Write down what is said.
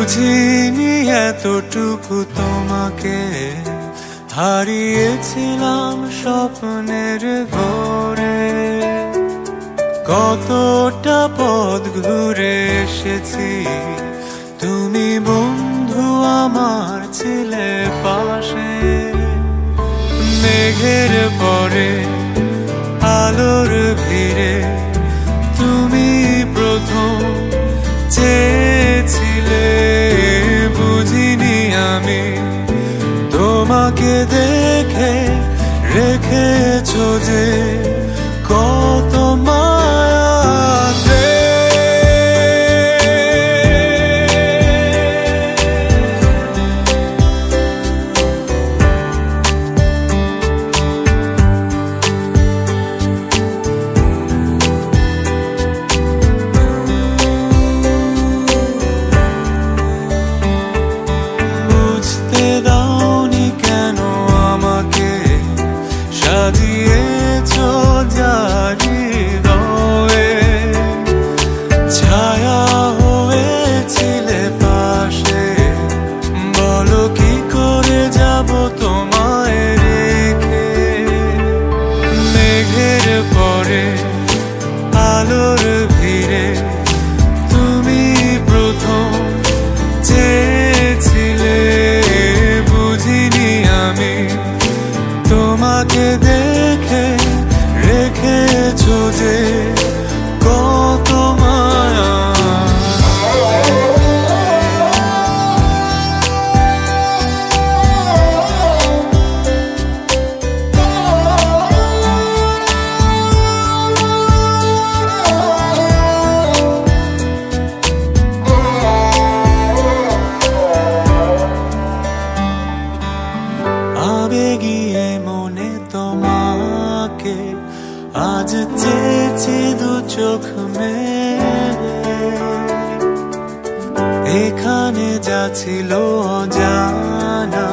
বুঝিনি এতটুকু তোমাকে হারিয়েছিলাম স্বপ্নের ঘরে। কতটা পথ ঘুরে এসেছি, তুমি বন্ধু আমার ছিলে পাশে। মেঘের পরে আলোর ভিড়ে তুমি প্রথম চেয়েছিলে। বুঝিনি আমি তোমাকে দেখে রেখেছো যে কত মায়াতে। বুঝতে দাওনি কেন আমাকে সাজিয়েছো জারি হয়ে। ছায়া হয়েছিলে পাশে, বলো কি করে যাব তোমায় রেখে। মেঘের পরে আলোর ভিড়ে তুমি প্রথম চেয়েছিলে। বুঝিনি আমি তোমাকে দেখে রেখেছো যে কত মায়া। আবেগিয়ে মনে তোমাকে আজ চেয়েছি দু চোখ মেলে। এখানে যা ছিল অজানা